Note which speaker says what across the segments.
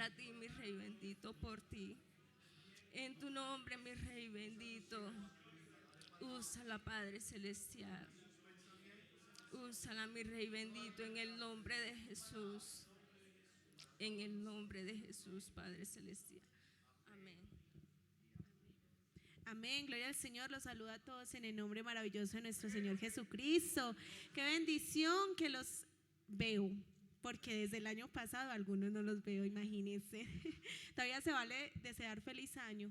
Speaker 1: para ti, mi Rey bendito, por ti. En tu nombre, mi Rey bendito, úsala, Padre celestial. Úsala, mi Rey bendito, en el nombre de Jesús. En el nombre de Jesús, Padre celestial. Amén.
Speaker 2: Amén, gloria al Señor, los saluda a todos en el nombre maravilloso de nuestro Señor Jesucristo. Qué bendición que los veo, porque desde el año pasado algunos no los veo, imagínense. Todavía se vale desear feliz año.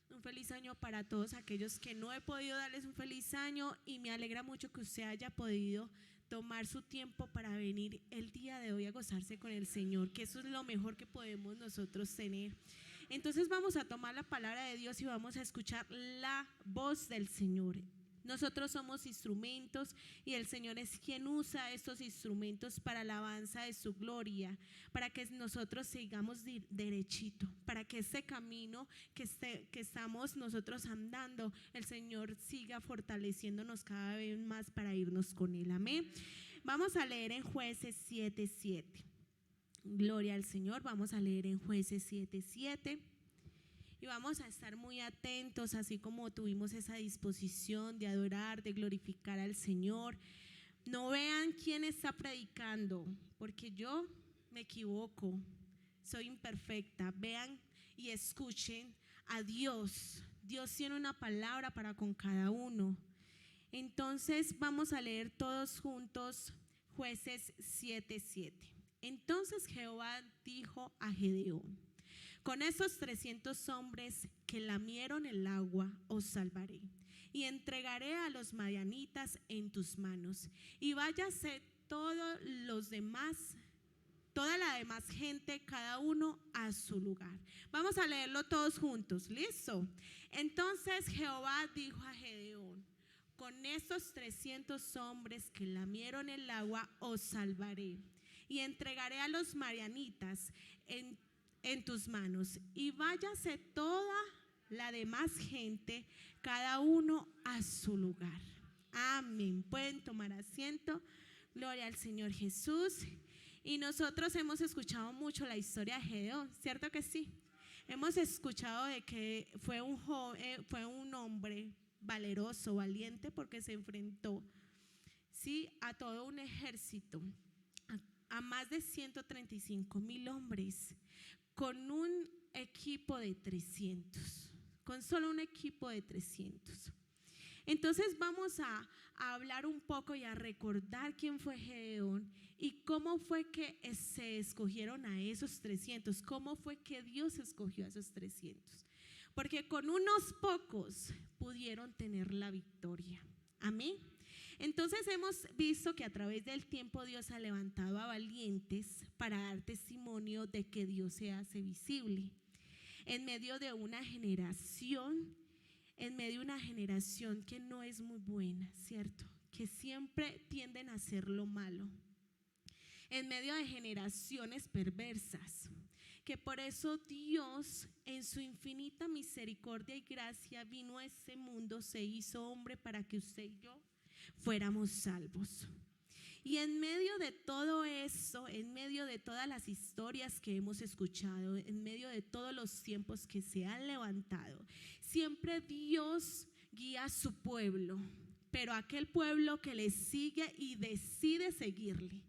Speaker 2: Un feliz año para todos aquellos que no he podido darles un feliz año, y me alegra mucho que usted haya podido tomar su tiempo para venir el día de hoy a gozarse con el Señor, que eso es lo mejor que podemos nosotros tener. Entonces vamos a tomar la palabra de Dios y vamos a escuchar la voz del Señor. Nosotros somos instrumentos y el Señor es quien usa estos instrumentos para alabanza de su gloria, para que nosotros sigamos derechito, para que ese camino que estamos nosotros andando, el Señor siga fortaleciéndonos cada vez más para irnos con Él. Amén. Vamos a leer en Jueces 7:7. Gloria al Señor. Vamos a leer en Jueces 7:7. Y vamos a estar muy atentos, así como tuvimos esa disposición de adorar, de glorificar al Señor. No vean quién está predicando, porque yo me equivoco, soy imperfecta. Vean y escuchen a Dios. Dios tiene una palabra para con cada uno. Entonces vamos a leer todos juntos Jueces 7:7. Entonces Jehová dijo a Gedeón: con esos 300 hombres que lamieron el agua os salvaré, y entregaré a los madianitas en tus manos, y váyase toda la demás gente, cada uno a su lugar. Vamos a leerlo todos juntos, ¿listo? Entonces Jehová dijo a Gedeón: con esos 300 hombres que lamieron el agua os salvaré, y entregaré a los madianitas en tus manos, y váyase toda la demás gente, cada uno a su lugar. Amén. Pueden tomar asiento. Gloria al Señor Jesús. Y nosotros hemos escuchado mucho la historia de Gedeón, ¿cierto que sí? Hemos escuchado de que fue un hombre valeroso, valiente, porque se enfrentó, sí, a todo un ejército, a más de 135,000 hombres, con un equipo de 300, con solo un equipo de 300. Entonces vamos a hablar un poco y a recordar quién fue Gedeón y cómo fue que se escogieron a esos 300, cómo fue que Dios escogió a esos 300, porque con unos pocos pudieron tener la victoria. Amén. Entonces hemos visto que a través del tiempo Dios ha levantado a valientes para dar testimonio de que Dios se hace visible en medio de una generación, que no es muy buena, ¿cierto? Que siempre tienden a hacer lo malo, en medio de generaciones perversas, que por eso Dios en su infinita misericordia y gracia vino a este mundo, se hizo hombre para que usted y yo fuéramos salvos. Y en medio de todo eso, en medio de todas las historias que hemos escuchado, en medio de todos los tiempos que se han levantado, siempre Dios guía a su pueblo, pero aquel pueblo que le sigue y decide seguirle,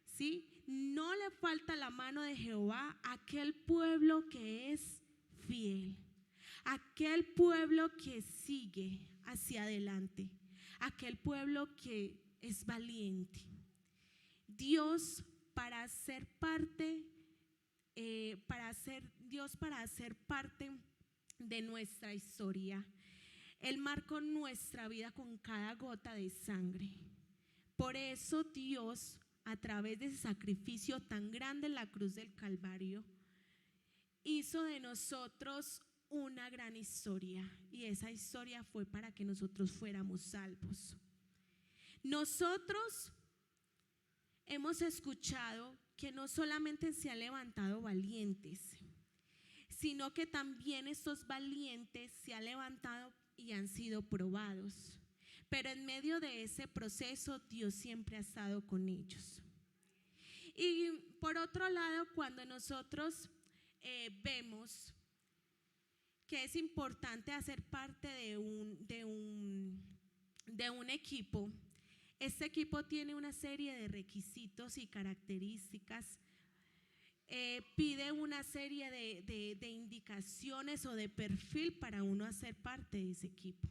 Speaker 2: ¿sí? No le falta la mano de Jehová a aquel pueblo que es fiel, aquel pueblo que sigue hacia adelante, aquel pueblo que es valiente. Dios para ser parte de nuestra historia, Él marcó nuestra vida con cada gota de sangre. Por eso Dios, a través de ese sacrificio tan grande en la cruz del Calvario, hizo de nosotros una gran historia, y esa historia fue para que nosotros fuéramos salvos. Nosotros hemos escuchado que no solamente se han levantado valientes, sino que también estos valientes se han levantado y han sido probados, pero en medio de ese proceso Dios siempre ha estado con ellos. Y por otro lado, cuando nosotros vemos que es importante hacer parte de un equipo. Este equipo tiene una serie de requisitos y características, pide una serie de indicaciones o de perfil para uno hacer parte de ese equipo.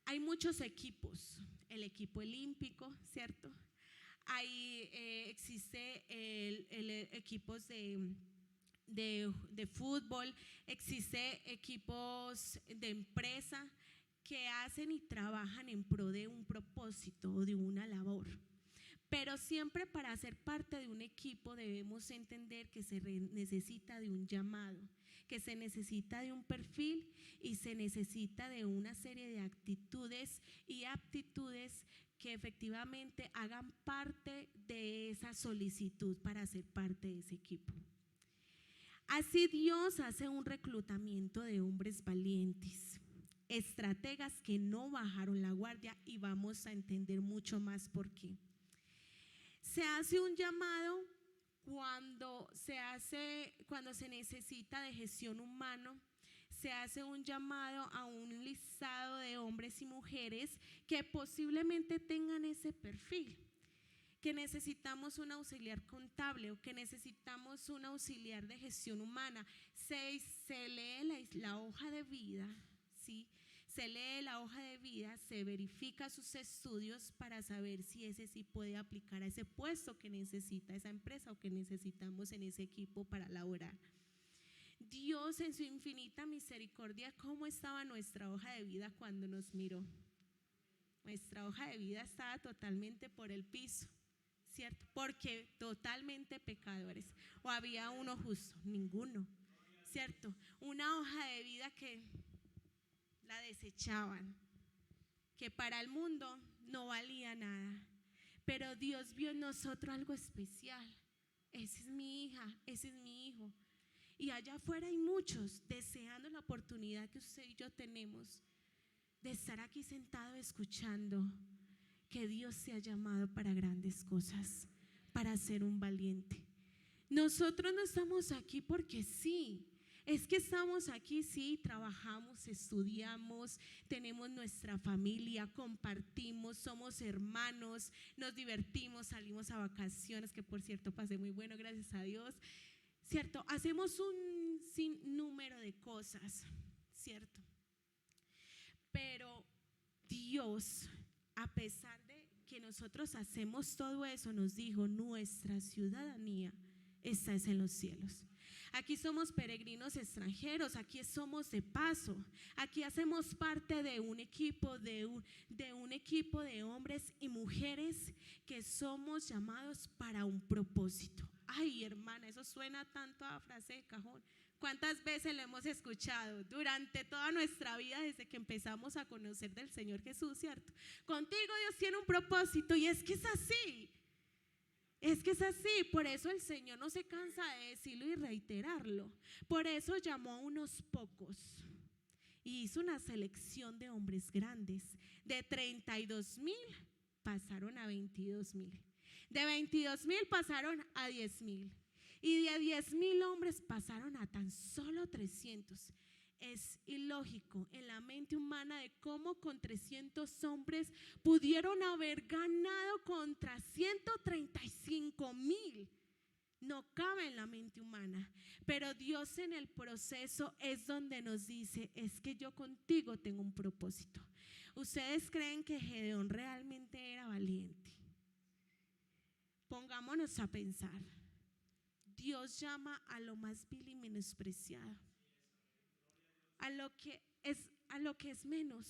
Speaker 2: Hay muchos equipos, el equipo olímpico, ¿cierto? Existe equipos de fútbol, existe equipos de empresa que hacen y trabajan en pro de un propósito o de una labor. Pero siempre para ser parte de un equipo debemos entender que se necesita de un llamado, que se necesita de un perfil y se necesita de una serie de actitudes y aptitudes que efectivamente hagan parte de esa solicitud para ser parte de ese equipo. Así Dios hace un reclutamiento de hombres valientes, estrategas que no bajaron la guardia, y vamos a entender mucho más por qué. Se hace un llamado cuando se necesita de gestión humana. Se hace un llamado a un listado de hombres y mujeres que posiblemente tengan ese perfil, que necesitamos un auxiliar contable o que necesitamos un auxiliar de gestión humana. Se lee la hoja de vida, ¿sí? Se lee la hoja de vida, se verifica sus estudios para saber si ese sí puede aplicar a ese puesto que necesita esa empresa o que necesitamos en ese equipo para laborar. Dios en su infinita misericordia, ¿cómo estaba nuestra hoja de vida cuando nos miró? Nuestra hoja de vida estaba totalmente por el piso, ¿cierto? Porque totalmente pecadores. ¿O había uno justo? Ninguno, ¿cierto? Una hoja de vida que la desechaban, que para el mundo no valía nada, pero Dios vio en nosotros algo especial. Esa es mi hija, ese es mi hijo. Y allá afuera hay muchos deseando la oportunidad que usted y yo tenemos de estar aquí sentado escuchando que Dios se ha llamado para grandes cosas, para ser un valiente. Nosotros no estamos aquí porque sí. Es que estamos aquí, sí, trabajamos, estudiamos, tenemos nuestra familia, compartimos, somos hermanos, nos divertimos, salimos a vacaciones, que por cierto pasé muy bueno, gracias a Dios, ¿cierto? Hacemos un sinnúmero de cosas, ¿cierto? Pero Dios, a pesar de que nosotros hacemos todo eso, nos dijo: nuestra ciudadanía está en los cielos. Aquí somos peregrinos extranjeros, aquí somos de paso, aquí hacemos parte de un equipo, de un equipo de hombres y mujeres que somos llamados para un propósito. Ay, hermana, eso suena tanto a frase de cajón. ¿Cuántas veces lo hemos escuchado durante toda nuestra vida desde que empezamos a conocer del Señor Jesús, ¿cierto? Contigo Dios tiene un propósito, y es que es así. Es que es así, por eso el Señor no se cansa de decirlo y reiterarlo. Por eso llamó a unos pocos y hizo una selección de hombres grandes. De 32,000 pasaron a 22,000. De 22,000 pasaron a 10,000. Y de 10,000 hombres pasaron a tan solo 300. Es ilógico en la mente humana de cómo con 300 hombres pudieron haber ganado contra 135,000. No cabe en la mente humana, pero Dios en el proceso es donde nos dice: es que yo contigo tengo un propósito. ¿Ustedes creen que Gedeón realmente era valiente? Pongámonos a pensar. Dios llama a lo más vil y menospreciado, a lo que es menos.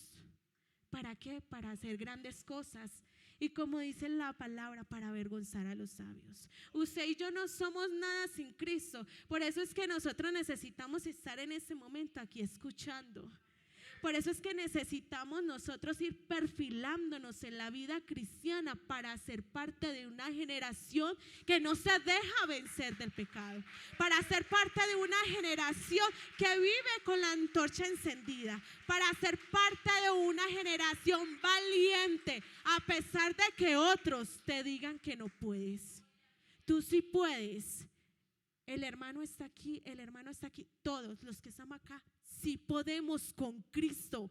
Speaker 2: ¿Para qué? Para hacer grandes cosas. Y como dice la palabra, para avergonzar a los sabios. Usted y yo no somos nada sin Cristo. Por eso es que nosotros necesitamos estar en este momento aquí escuchando. Por eso es que necesitamos nosotros ir perfilándonos en la vida cristiana para ser parte de una generación que no se deja vencer del pecado, para ser parte de una generación que vive con la antorcha encendida, para ser parte de una generación valiente a pesar de que otros te digan que no puedes. Tú sí puedes. El hermano está aquí, el hermano está aquí. Todos los que estamos acá, sí podemos con Cristo.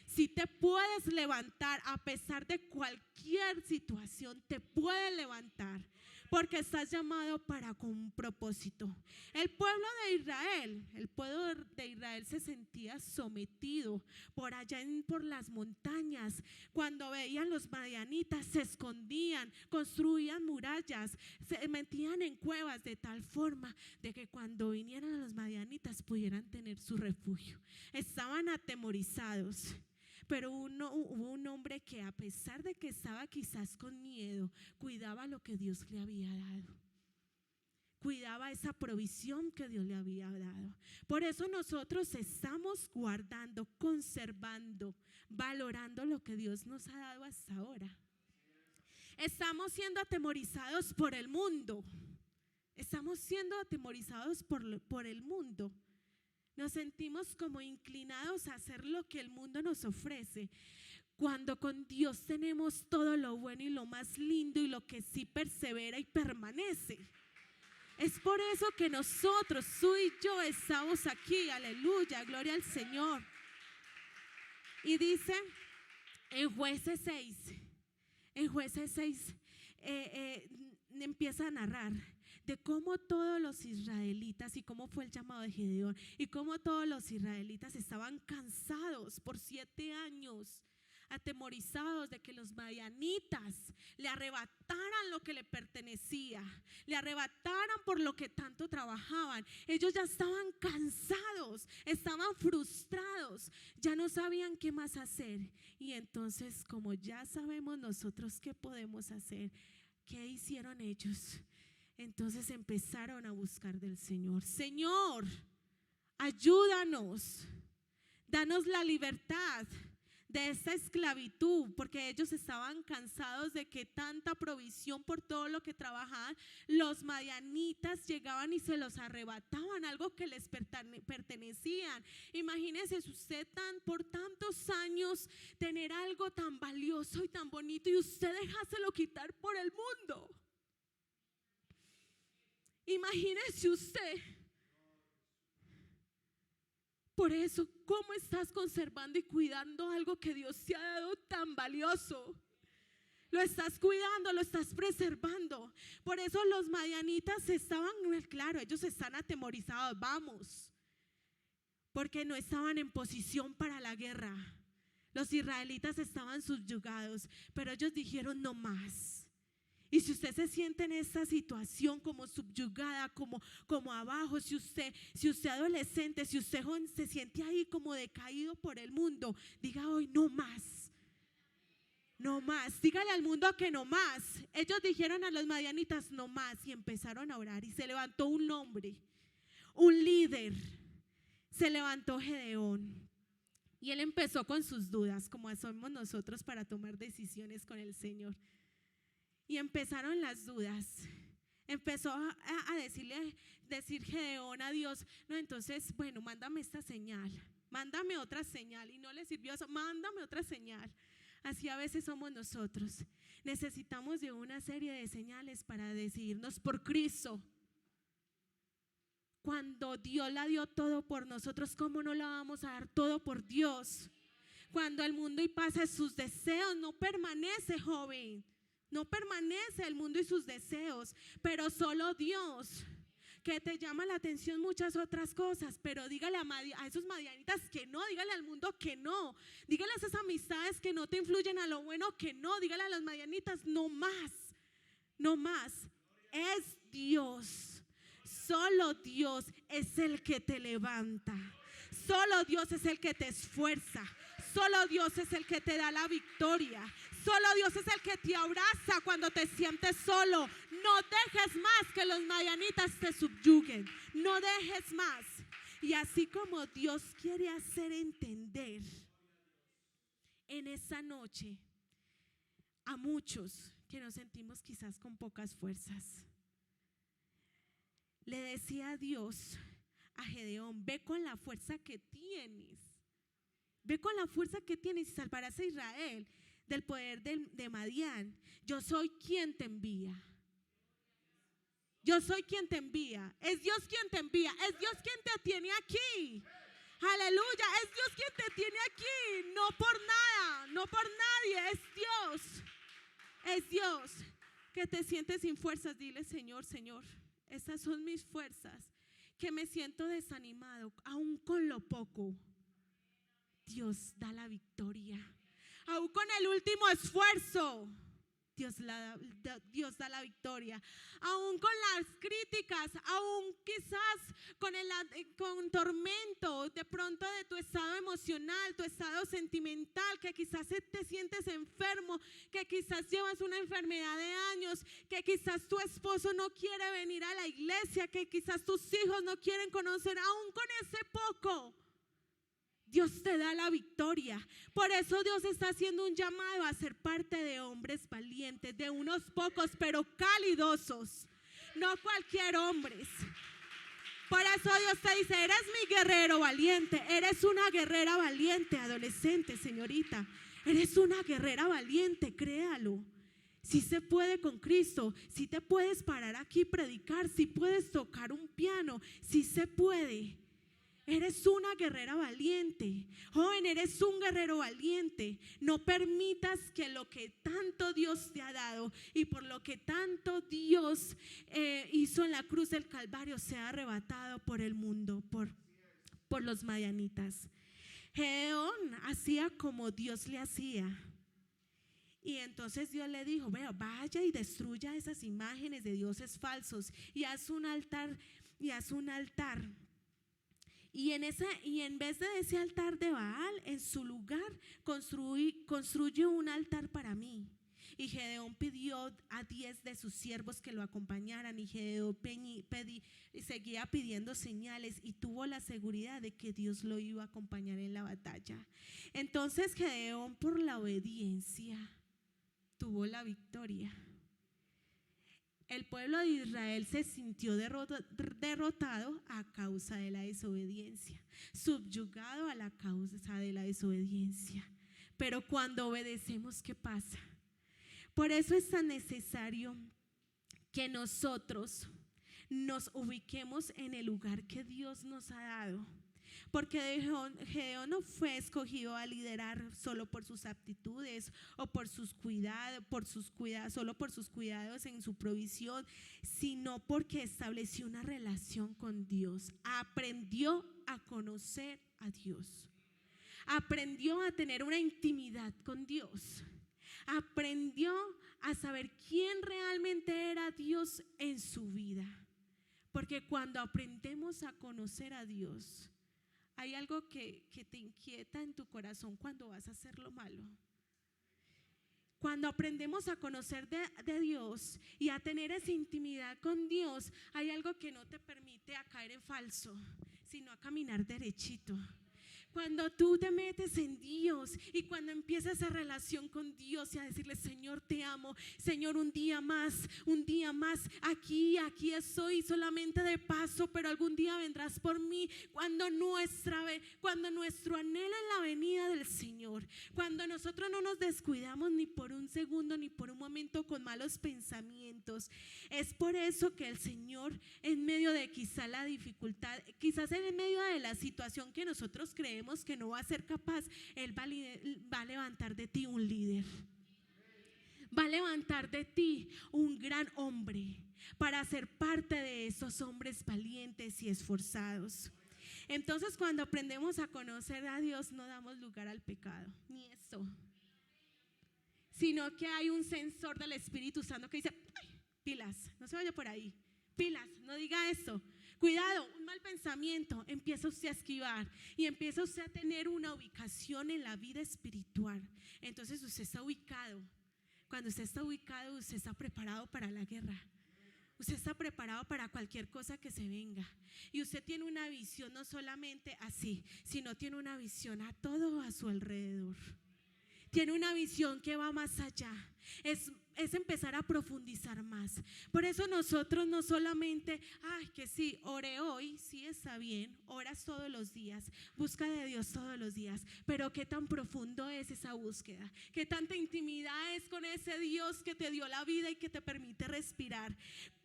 Speaker 2: Si te puedes levantar a pesar de cualquier situación, te puedes levantar porque estás llamado para con un propósito. El pueblo de Israel se sentía sometido por allá por las montañas. Cuando veían los madianitas se escondían, construían murallas, se metían en cuevas de tal forma de que cuando vinieran los madianitas pudieran tener su refugio. Estaban atemorizados. Pero hubo un hombre que, a pesar de que estaba quizás con miedo, cuidaba lo que Dios le había dado. Cuidaba esa provisión que Dios le había dado. Por eso nosotros estamos guardando, conservando, valorando lo que Dios nos ha dado hasta ahora. Estamos siendo atemorizados por el mundo. Estamos siendo atemorizados por el mundo. Nos sentimos como inclinados a hacer lo que el mundo nos ofrece, cuando con Dios tenemos todo lo bueno y lo más lindo y lo que sí persevera y permanece. Es por eso que nosotros, tú y yo, estamos aquí. Aleluya, gloria al Señor. Y dice en Jueces 6 empieza a narrar de cómo todos los israelitas, y cómo fue el llamado de Gedeón, y cómo todos los israelitas estaban cansados por 7 años, atemorizados de que los madianitas le arrebataran lo que le pertenecía, le arrebataran por lo que tanto trabajaban. Ellos ya estaban cansados, estaban frustrados, ya no sabían qué más hacer. Y entonces, como ya sabemos nosotros qué podemos hacer, ¿qué hicieron ellos? Entonces empezaron a buscar del Señor. Señor, ayúdanos, danos la libertad de esta esclavitud, porque ellos estaban cansados de que tanta provisión por todo lo que trabajaban, los madianitas llegaban y se los arrebataban, algo que les pertenecían. Imagínense usted por tantos años tener algo tan valioso y tan bonito y usted dejárselo quitar por el mundo. Imagínese usted. Por eso, ¿cómo estás conservando y cuidando algo que Dios te ha dado tan valioso? Lo estás cuidando, lo estás preservando. Por eso los madianitas estaban, claro, ellos están atemorizados, vamos, porque no estaban en posición para la guerra. Los israelitas estaban subyugados, pero ellos dijeron no más. Y si usted se siente en esta situación como subyugada, como abajo, si usted adolescente, si usted joven se siente ahí como decaído por el mundo, diga hoy no más. No más, dígale al mundo que no más. Ellos dijeron a los madianitas no más y empezaron a orar y se levantó un hombre, un líder, se levantó Gedeón. Y él empezó con sus dudas, como somos nosotros para tomar decisiones con el Señor. Y empezaron las dudas. Empezó a decir Gedeón a Dios, no, entonces, bueno, mándame esta señal, mándame otra señal. Y no le sirvió eso, mándame otra señal. Así a veces somos nosotros. Necesitamos de una serie de señales para decidirnos por Cristo. Cuando Dios la dio todo por nosotros, ¿cómo no la vamos a dar todo por Dios? Cuando el mundo y pasa sus deseos, no permanece, joven. No permanece el mundo y sus deseos, pero solo Dios, que te llama la atención muchas otras cosas. Pero dígale a esos madianitas que no, dígale al mundo que no, dígale a esas amistades que no te influyen a lo bueno que no, dígale a las madianitas no más, no más. Es Dios, solo Dios es el que te levanta, solo Dios es el que te esfuerza, solo Dios es el que te da la victoria. Solo Dios es el que te abraza cuando te sientes solo. No dejes más que los madianitas te subyuguen. No dejes más. Y así como Dios quiere hacer entender en esta noche a muchos que nos sentimos quizás con pocas fuerzas, le decía Dios a Gedeón: ve con la fuerza que tienes. Ve con la fuerza que tienes y salvarás a Israel del poder de Madián. Yo soy quien te envía. Yo soy quien te envía. Es Dios quien te envía. Es Dios quien te tiene aquí. Aleluya. Es Dios quien te tiene aquí. No por nada, no por nadie. Es Dios. Es Dios. Que te sientes sin fuerzas. Dile, Señor, Señor, estas son mis fuerzas. Que me siento desanimado, aún con lo poco. Dios da la victoria. Aún con el último esfuerzo, Dios da la victoria. Aún con las críticas, aún quizás con tormento de pronto de tu estado emocional, tu estado sentimental, que quizás te sientes enfermo, que quizás llevas una enfermedad de años, que quizás tu esposo no quiere venir a la iglesia, que quizás tus hijos no quieren conocer, aún con ese poco, Dios te da la victoria. Por eso Dios está haciendo un llamado a ser parte de hombres valientes, de unos pocos pero calidosos, no cualquier hombre. Por eso Dios te dice, eres mi guerrero valiente, eres una guerrera valiente, adolescente, señorita, eres una guerrera valiente, créalo. Si se puede con Cristo, si te puedes parar aquí y predicar, si puedes tocar un piano, si se puede. Eres una guerrera valiente. Joven, eres un guerrero valiente. No permitas que lo que tanto Dios te ha dado y por lo que tanto Dios hizo en la cruz del Calvario sea arrebatado por el mundo, por los madianitas. Gedeón hacía como Dios le hacía. Y entonces Dios le dijo, vaya y destruya esas imágenes de dioses falsos y haz un altar. Y en vez de ese altar de Baal, en su lugar construye un altar para mí. Y Gedeón pidió a 10 de sus siervos que lo acompañaran, y Gedeón seguía pidiendo señales y tuvo la seguridad de que Dios lo iba a acompañar en la batalla. Entonces Gedeón, por la obediencia, tuvo la victoria. El pueblo de Israel se sintió derrotado a causa de la desobediencia, subyugado a la causa de la desobediencia. Pero cuando obedecemos, ¿qué pasa? Por eso es tan necesario que nosotros nos ubiquemos en el lugar que Dios nos ha dado. Porque Gedeón no fue escogido a liderar solo por sus aptitudes o por sus cuidados, solo por sus cuidados en su provisión, sino porque estableció una relación con Dios. Aprendió a conocer a Dios. Aprendió a tener una intimidad con Dios. Aprendió a saber quién realmente era Dios en su vida. Porque cuando aprendemos a conocer a Dios, hay algo que te inquieta en tu corazón cuando vas a hacer lo malo. Cuando aprendemos a conocer de Dios y a tener esa intimidad con Dios, hay algo que no te permite a caer en falso, sino a caminar derechito. Cuando tú te metes en Dios y cuando empiezas esa relación con Dios y a decirle, Señor, te amo, Señor, un día más, aquí estoy solamente de paso, pero algún día vendrás por mí. Cuando nuestro anhelo es la venida del Señor, cuando nosotros no nos descuidamos ni por un segundo ni por un momento con malos pensamientos, es por eso que el Señor, en medio de quizá la dificultad, quizás en medio de la situación que nosotros creemos que no va a ser capaz, Él va a levantar de ti un líder. Va a levantar de ti un gran hombre para ser parte de esos hombres valientes y esforzados. Entonces, cuando aprendemos a conocer a Dios, no damos lugar al pecado, ni eso, sino que hay un sensor del Espíritu Santo que dice, ay, pilas, no se vaya por ahí, pilas, no diga eso. Cuidado, un mal pensamiento, empieza usted a esquivar y empieza usted a tener una ubicación en la vida espiritual. Entonces usted está ubicado. Cuando usted está ubicado, usted está preparado para la guerra. Usted está preparado para cualquier cosa que se venga. Y usted tiene una visión no solamente así, sino tiene una visión a todo a su alrededor. Tiene una visión que va más allá. Es empezar a profundizar más. Por eso nosotros no solamente, que sí, oré hoy, sí está bien, oras todos los días, busca de Dios todos los días, pero qué tan profundo es esa búsqueda, qué tanta intimidad es con ese Dios que te dio la vida y que te permite respirar.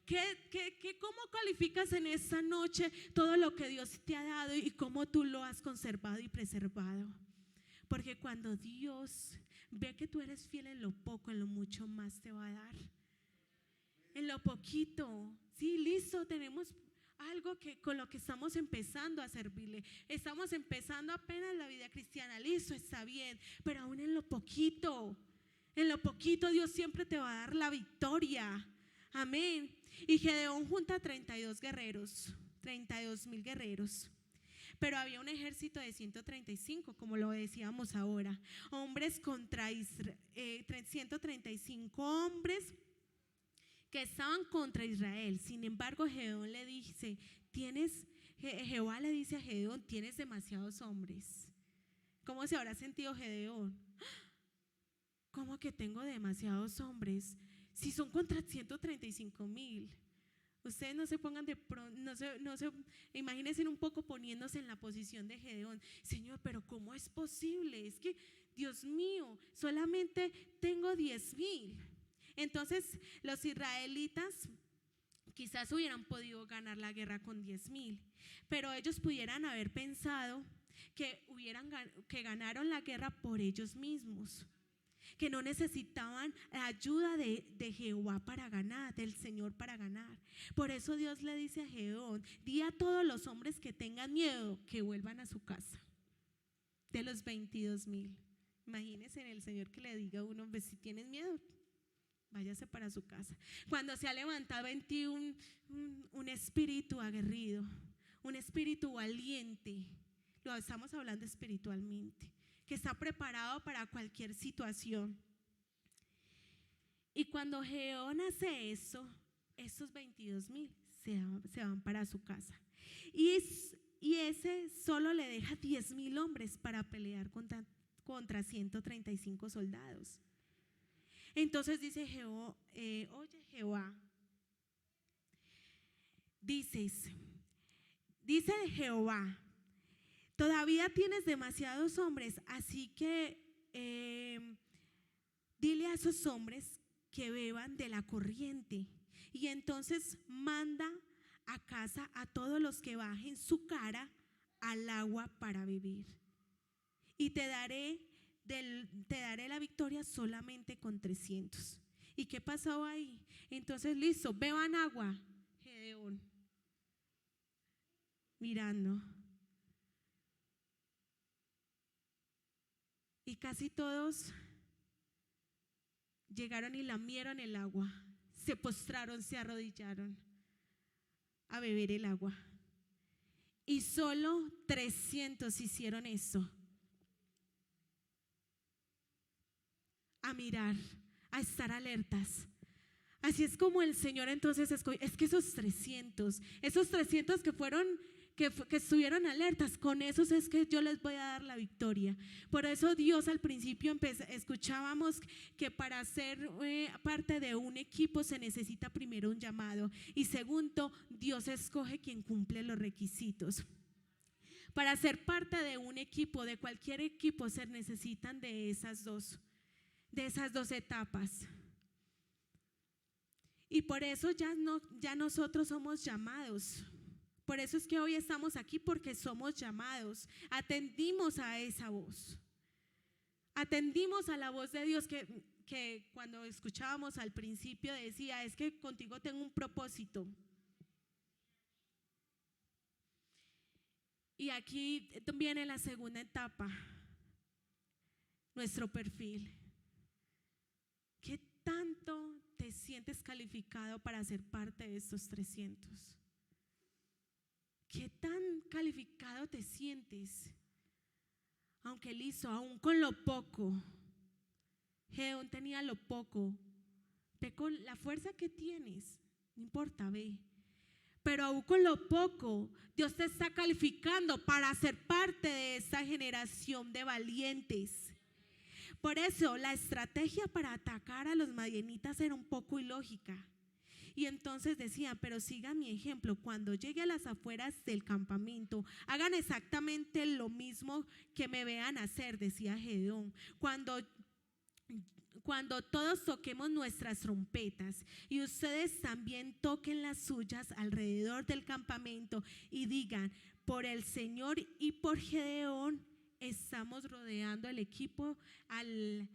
Speaker 2: ¿Cómo calificas en esta noche todo lo que Dios te ha dado y cómo tú lo has conservado y preservado? Porque cuando Dios ve que tú eres fiel en lo poco, en lo mucho más te va a dar. En lo poquito, sí, listo, tenemos algo que con lo que estamos empezando a servirle. Estamos empezando apenas la vida cristiana, listo, está bien, pero aún en lo poquito Dios siempre te va a dar la victoria. Amén. Y Gedeón junta 32 guerreros, 32,000 guerreros. Pero había un ejército de 135, como lo decíamos ahora. Hombres contra Israel, 135 hombres que estaban contra Israel. Sin embargo, Gedeón le dice, Jehová le dice a Gedeón, tienes demasiados hombres. ¿Cómo se habrá sentido Gedeón? ¿Cómo que tengo demasiados hombres? Si son contra 135,000. Ustedes no se pongan no se imagínense un poco poniéndose en la posición de Gedeón. Señor, pero ¿cómo es posible? Es que, Dios mío, solamente tengo 10,000. Entonces los israelitas quizás hubieran podido ganar la guerra con 10,000, pero ellos pudieran haber pensado que ganaron la guerra por ellos mismos, que no necesitaban la ayuda de Jehová para ganar, del Señor para ganar. Por eso Dios le dice a Gedeón, di a todos los hombres que tengan miedo que vuelvan a su casa. De los 22,000, imagínense en el Señor que le diga a uno, pues si tienes miedo, váyase para su casa. Cuando se ha levantado en ti un espíritu aguerrido, un espíritu valiente, lo estamos hablando espiritualmente, que está preparado para cualquier situación. Y cuando Gedeón hace eso, estos 22,000 se van para su casa. Y ese solo le deja 10,000 hombres para pelear contra 135 soldados. Entonces dice Jehová, oye Jehová, dice Jehová, todavía tienes demasiados hombres, así que dile a esos hombres que beban de la corriente. Y entonces manda a casa a todos los que bajen su cara al agua para beber. Y te daré la victoria solamente con 300. ¿Y qué pasó ahí? Entonces listo, beban agua. Gedeón mirando. Y casi todos llegaron y lamieron el agua, se postraron, se arrodillaron a beber el agua. Y solo 300 hicieron eso. A mirar, a estar alertas. Así es como el Señor entonces escogió. Es que esos 300 que estuvieron alertas, con esos es que yo les voy a dar la victoria. Por eso Dios al principio escuchábamos que para ser parte de un equipo se necesita primero un llamado, y segundo, Dios escoge quien cumple los requisitos. Para ser parte de un equipo, de cualquier equipo, se necesitan de esas dos etapas. Y por eso ya nosotros somos llamados. Por eso es que hoy estamos aquí, porque somos llamados. Atendimos a esa voz. Atendimos a la voz de Dios que cuando escuchábamos al principio decía, es que contigo tengo un propósito. Y aquí viene la segunda etapa, nuestro perfil. ¿Qué tanto te sientes calificado para ser parte de estos 300? ¿Qué tan calificado te sientes? Aunque él hizo, aún con lo poco. Gedeón tenía lo poco. Ve con la fuerza que tienes, no importa, ve. Pero aún con lo poco, Dios te está calificando para ser parte de esta generación de valientes. Por eso la estrategia para atacar a los madianitas era un poco ilógica. Y entonces decían, pero sigan mi ejemplo, cuando llegue a las afueras del campamento, hagan exactamente lo mismo que me vean hacer, decía Gedeón. Cuando cuando todos toquemos nuestras trompetas y ustedes también toquen las suyas alrededor del campamento y digan: por el Señor y por Gedeón estamos rodeando al equipo, al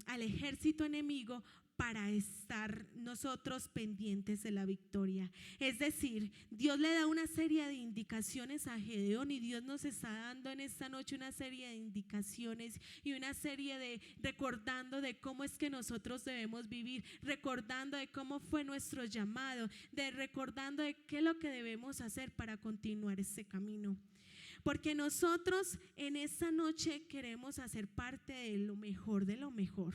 Speaker 2: ejército enemigo, para estar nosotros pendientes de la victoria. Es decir, Dios le da una serie de indicaciones a Gedeón, y Dios nos está dando en esta noche una serie de indicaciones y una serie de recordando de cómo es que nosotros debemos vivir, recordando de cómo fue nuestro llamado, de recordando de qué es lo que debemos hacer para continuar este camino. Porque nosotros en esta noche queremos hacer parte de lo mejor de lo mejor.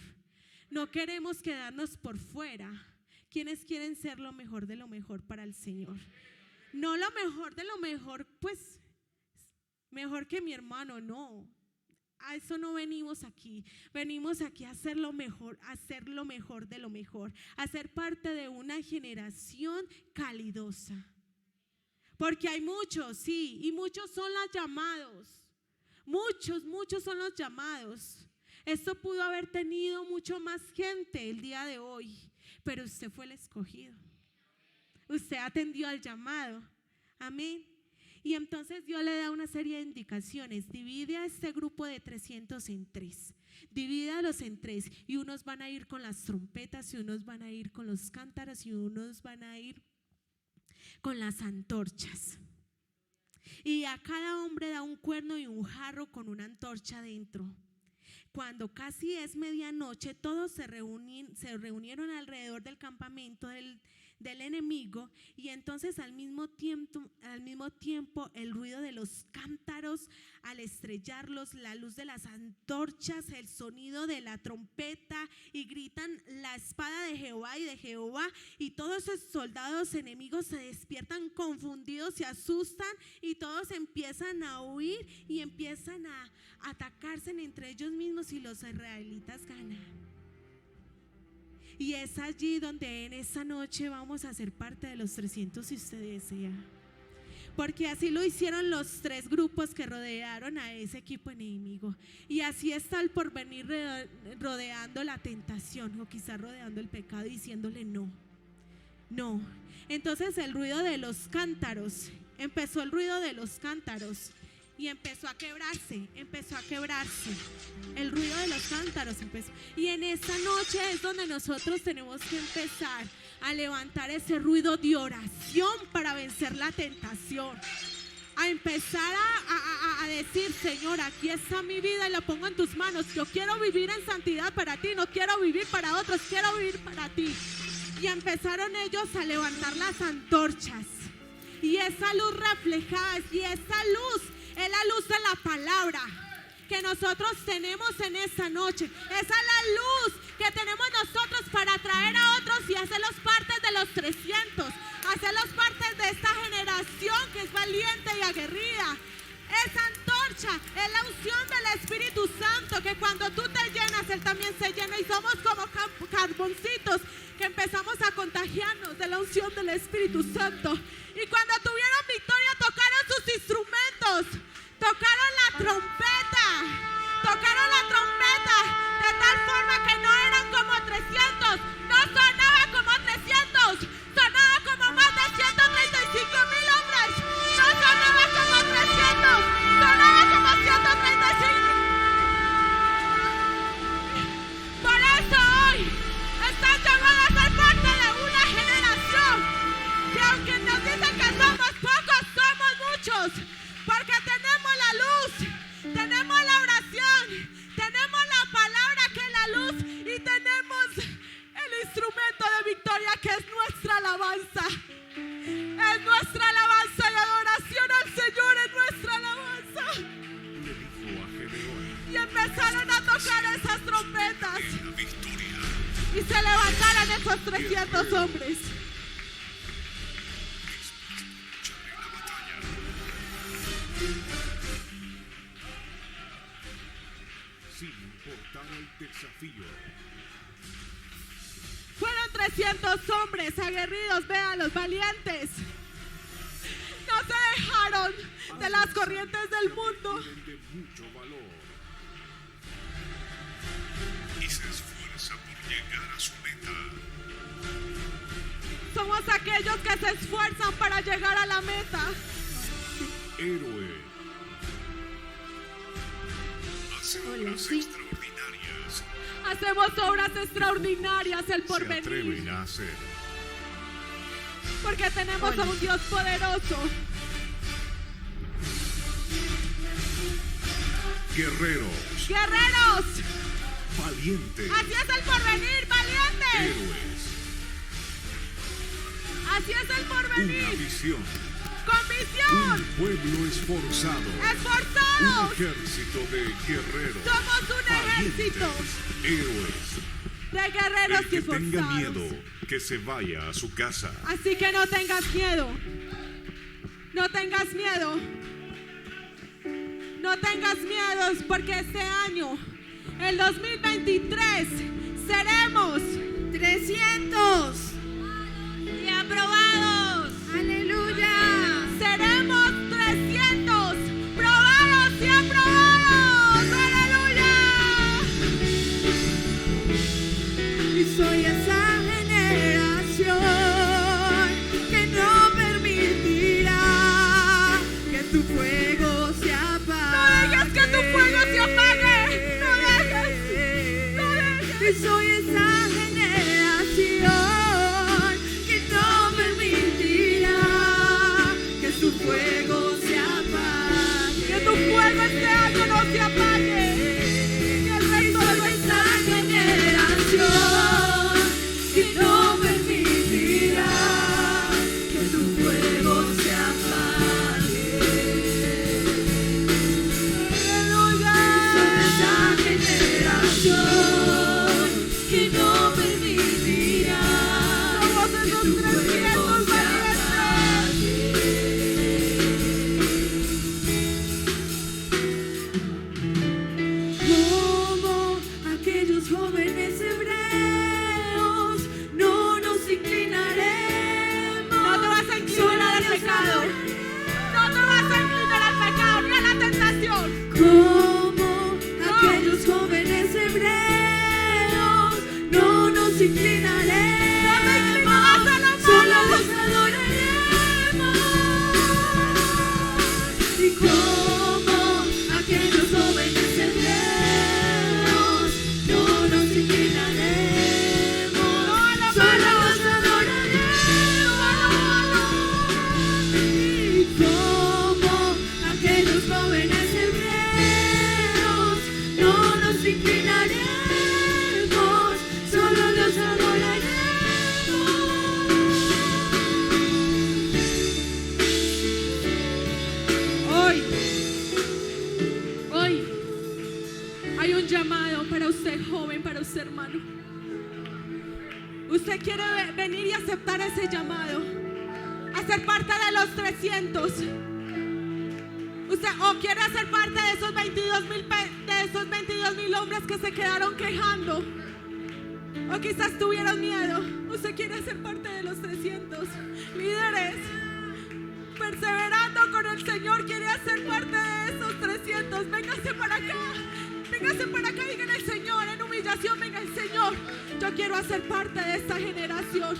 Speaker 2: No queremos quedarnos por fuera. ¿Quiénes quieren ser lo mejor de lo mejor para el Señor? No lo mejor de lo mejor, pues mejor que mi hermano, no. A eso no venimos aquí. Venimos aquí a hacer lo mejor de lo mejor, a ser parte de una generación calidosa. Porque hay muchos, sí, y muchos son los llamados. Muchos son los llamados. Esto pudo haber tenido mucho más gente el día de hoy, pero usted fue el escogido. Usted atendió al llamado. Amén. Y entonces Dios le da una serie de indicaciones. Divide a este grupo de 300 en 3. Divídalos en 3. Y unos van a ir con las trompetas, y unos van a ir con los cántaros, y unos van a ir con las antorchas. Y a cada hombre da un cuerno y un jarro con una antorcha dentro. Cuando casi es medianoche, todos se reunieron alrededor del campamento del enemigo, y entonces al mismo tiempo el ruido de los cántaros al estrellarlos, la luz de las antorchas, el sonido de la trompeta, y gritan: la espada de Jehová y de Jehová, y todos esos soldados enemigos se despiertan confundidos, se asustan, y todos empiezan a huir y empiezan a atacarse entre ellos mismos, y los israelitas ganan. Y es allí donde en esta noche vamos a ser parte de los 300 si usted desea. Porque así lo hicieron los 3 grupos que rodearon a ese equipo enemigo. Y así está el porvenir rodeando la tentación, o quizás rodeando el pecado, diciéndole no. Entonces empezó el ruido de los cántaros. Y empezó a quebrarse. El ruido de los cántaros empezó. Y en esta noche es donde nosotros tenemos que empezar a levantar ese ruido de oración para vencer la tentación. A empezar a decir: Señor, aquí está mi vida y la pongo en tus manos. Yo quiero vivir en santidad para ti, no quiero vivir para otros, quiero vivir para ti. Y empezaron ellos a levantar las antorchas. Y esa luz reflejada, y esa luz es la luz de la palabra que nosotros tenemos en esta noche. Esa es la luz que tenemos nosotros para atraer a otros y hacerlos parte de los 300, hacerlos parte de esta generación que es valiente y aguerrida. Esa antorcha es la unción del Espíritu Santo, que cuando tú te llenas, Él también se llena, y somos como carboncitos que empezamos a contagiarnos de la unción del Espíritu Santo. Y cuando tuvieron victoria, tocaron sus instrumentos, tocaron la trompeta, de tal forma que no eran como 300, no sonaba como 300, sonaba como más de 135,000 hombres, no sonaba como 300, sonaba como 135. Por eso hoy estás llamado a ser parte de una generación que, aunque nos dicen que somos pocos, somos muchos, porque tenemos la luz, tenemos la oración, tenemos la palabra que es la luz, y tenemos el instrumento de victoria que es nuestra alabanza. Es nuestra alabanza y adoración al Señor, es nuestra alabanza. Y empezaron a tocar esas trompetas y se levantaron esos 300 hombres.
Speaker 3: Sin importar el desafío.
Speaker 2: Fueron 300 hombres aguerridos, véanlos, valientes. No se dejaron de las corrientes del mundo.
Speaker 3: De mucho valor.
Speaker 4: Y se
Speaker 3: esfuerza por llegar a su meta.
Speaker 2: Somos aquellos que se esfuerzan para llegar a la meta.
Speaker 3: Héroe. Hace obras extraordinarias.
Speaker 2: Hacemos obras extraordinarias el
Speaker 3: Se
Speaker 2: porvenir.
Speaker 3: atreven a hacer.
Speaker 2: Porque tenemos a un Dios poderoso.
Speaker 3: Guerreros.
Speaker 2: Guerreros.
Speaker 3: Valientes.
Speaker 2: Así es el porvenir, valientes.
Speaker 3: Héroes.
Speaker 2: Así es el
Speaker 3: Una
Speaker 2: porvenir.
Speaker 3: visión.
Speaker 2: Con
Speaker 3: Un
Speaker 2: visión.
Speaker 3: pueblo esforzado. Un
Speaker 2: Esforzados.
Speaker 3: ejército de guerreros.
Speaker 2: Somos un
Speaker 3: Valientes.
Speaker 2: ejército
Speaker 3: Héroes.
Speaker 2: de guerreros
Speaker 3: El que tenga
Speaker 2: esforzados.
Speaker 3: miedo, que se vaya a su casa.
Speaker 2: Así que no tengas miedo. No tengas miedo. No tengas miedos porque este año, el 2023, seremos 300 y aprobados. Aleluya. Seremos 300 probados y aprobados. Aleluya. Y soy esa generación que no permitirá que tu fuego se apague. No dejes que tu fuego se apague. No dejes. No dejes. Y soy esa generación que no permitirá que tu fuego se apague. Que tu fuego este año no se apague. Que el resto de nuestra generación que no permitirá que tu fuego se apague. Aleluya. Soy esa generación que no permitirá. Somos esos 300 como aquellos jóvenes hebreos, no nos inclinaremos. No te vas a inclinar al pecado. No te vas a inclinar al pecado ni a la tentación. Como aquellos jóvenes hebreos, no nos inclinaremos. No te inclinarás a la solo los adoraremos. Y como aquellos jóvenes hebreos, no nos inclinaremos, solo los adoraremos. Y como aquellos jóvenes hebreos, no nos inclinaremos, solo los adoraremos. Hoy hay un llamado para usted, joven, para usted, hermano. Usted quiere venir y aceptar ese llamado, a ser parte de los 300. Usted o quiere ser parte de esos 22,000 hombres que se quedaron quejando, o quizás tuvieron miedo. Usted quiere ser parte de los 300 líderes. Perseverando con el Señor, quiere hacer parte de esos 300. Véngase para acá. Véngase para acá y díganle al Señor en humillación. Venga el Señor, yo quiero hacer parte de esta generación.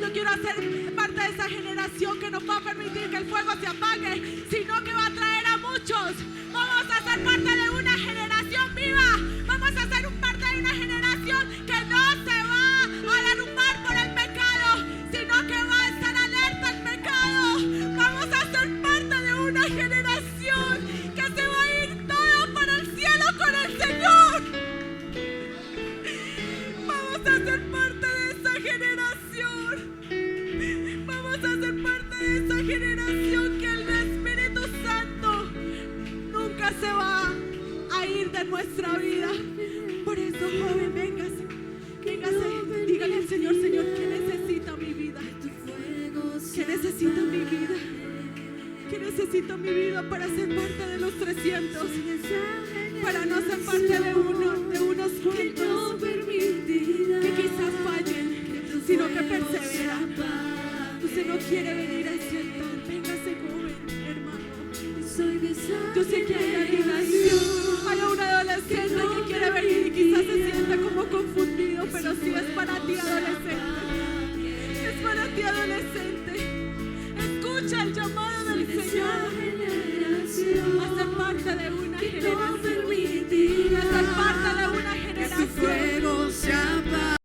Speaker 2: Yo quiero hacer parte de esta generación que no va a permitir que el fuego se apague, sino que va a traer a muchos. Vamos a ser parte de una generación viva. Vamos a ser parte de una generación que no se va a derrumbar por el pecado, sino que va a estar alerta al pecado. Vamos a ser parte de una generación que se va a ir todo para el cielo con el Señor. Vamos a ser parte de esta generación. Vamos a ser parte de esta generación que el Espíritu Santo nunca se va a ir de nuestra vida. Por eso, joven, véngase. Véngase, dígale al Señor: Señor, ¿qué necesita mi vida? ¿Qué necesita mi vida? ¿Qué necesita mi vida para ser parte de los 300? Para no ser parte de unos cuantos que quizás fallen, sino que perseveran. Usted no quiere venir al altar. Véngase, joven, hermano. Yo sé que hay alguien ahí. Hay un adolescente que quiere venir y quizás se sienta como confundido sí, es para ti, adolescente. Es para ti, adolescente. Escucha el llamado del Señor.